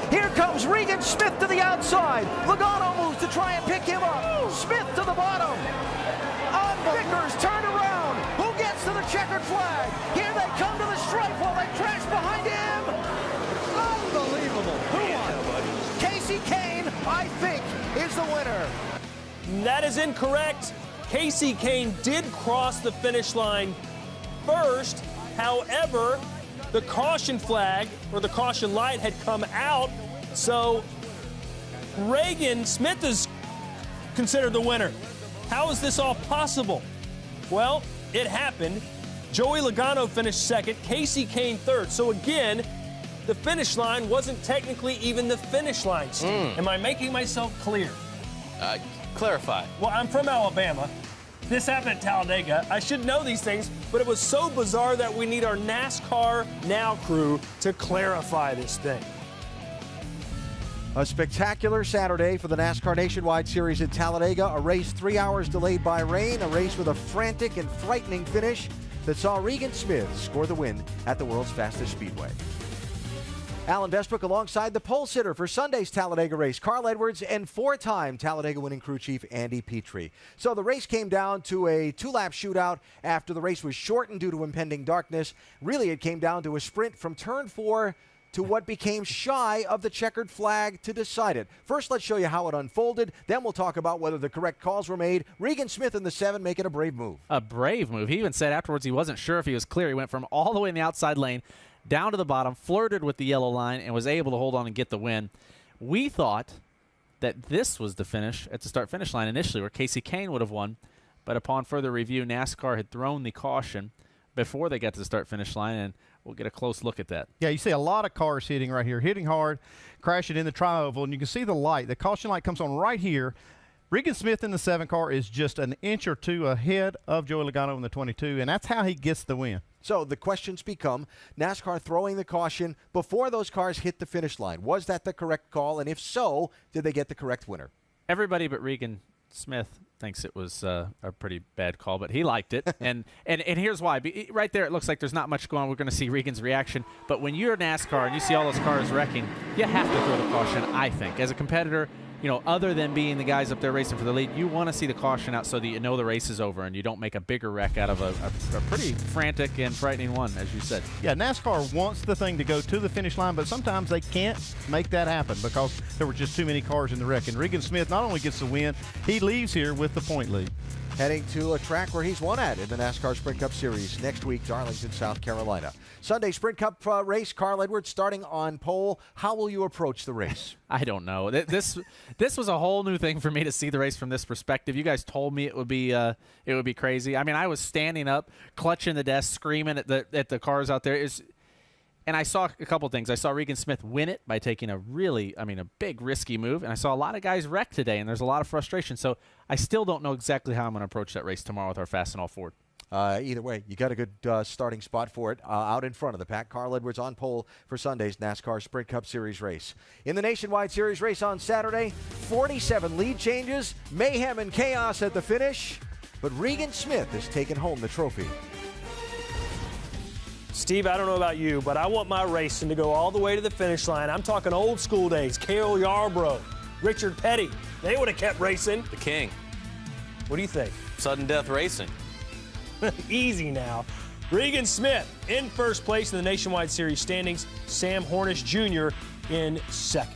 Here comes Regan Smith to the outside. Logano moves to try and pick him up. Smith to the bottom. Vickers turned around. Who gets to the checkered flag? Here they come to the stripe while they crash behind him. Unbelievable. Who won? Casey Kane, I think, is the winner. That is incorrect. Casey Kane did cross the finish line first. However, the caution flag or the caution light had come out, so Regan Smith is considered the winner. How is this all possible? Well, it happened. Joey Logano finished second, Casey Kane third. So again, the finish line wasn't technically even the finish line, Steve. Am I making myself clear? Clarify. Well, I'm from Alabama. This happened at Talladega. I should know these things, but it was so bizarre that we need our NASCAR Now crew to clarify this thing. A spectacular Saturday for the NASCAR Nationwide Series at Talladega. A race 3 hours delayed by rain. A race with a frantic and frightening finish that saw Regan Smith score the win at the world's fastest speedway. Alan Westbrook alongside the pole sitter for Sunday's Talladega race, Carl Edwards, and four-time Talladega winning crew chief Andy Petrie. So the race came down to a two-lap shootout after the race was shortened due to impending darkness. Really, it came down to a sprint from turn 4 to what became shy of the checkered flag to decide it. First, let's show you how it unfolded. Then we'll talk about whether the correct calls were made. Regan Smith in the 7 making a brave move. A brave move. He even said afterwards he wasn't sure if he was clear. He went from all the way in the outside lane down to the bottom, flirted with the yellow line, and was able to hold on and get the win. We thought that this was the finish at the start-finish line initially, where Casey Kane would have won, but upon further review, NASCAR had thrown the caution before they got to the start-finish line, and we'll get a close look at that. Yeah, you see a lot of cars hitting right here, hitting hard, crashing in the tri-oval, and you can see the light. The caution light comes on right here. Regan Smith in the 7 car is just an inch or two ahead of Joey Logano in the 22, and that's how he gets the win. So the questions become, NASCAR throwing the caution before those cars hit the finish line. Was that the correct call? And if so, did they get the correct winner? Everybody but Regan Smith thinks it was a pretty bad call, but he liked it. and here's why. Right there, it looks like there's not much going on. We're going to see Regan's reaction. But when you're NASCAR and you see all those cars wrecking, you have to throw the caution, I think. As a competitor, you know, other than being the guys up there racing for the lead, you want to see the caution out so that you know the race is over and you don't make a bigger wreck out of a pretty frantic and frightening one, as you said. Yeah, NASCAR wants the thing to go to the finish line, but sometimes they can't make that happen because there were just too many cars in the wreck. And Regan Smith not only gets the win, he leaves here with the point lead. Heading to a track where he's won at in the NASCAR Sprint Cup Series next week, Darlington, South Carolina. Sunday Sprint Cup race, Carl Edwards starting on pole. How will you approach the race? I don't know. This was a whole new thing for me to see the race from this perspective. You guys told me it would be crazy. I mean, I was standing up, clutching the desk, screaming at the cars out there. And I saw a couple things. I saw Regan Smith win it by taking a big risky move. And I saw a lot of guys wreck today, and there's a lot of frustration. So I still don't know exactly how I'm going to approach that race tomorrow with our Fast and All Ford. Either way, you got a good starting spot for it out in front of the pack. Carl Edwards on pole for Sunday's NASCAR Sprint Cup Series race. In the Nationwide Series race on Saturday, 47 lead changes, mayhem and chaos at the finish, but Regan Smith has taken home the trophy. Steve, I don't know about you, but I want my racing to go all the way to the finish line. I'm talking old school days. Cale Yarborough, Richard Petty. They would have kept racing. The king. What do you think? Sudden death racing. Easy now. Regan Smith in first place in the Nationwide Series standings. Sam Hornish Jr. in second.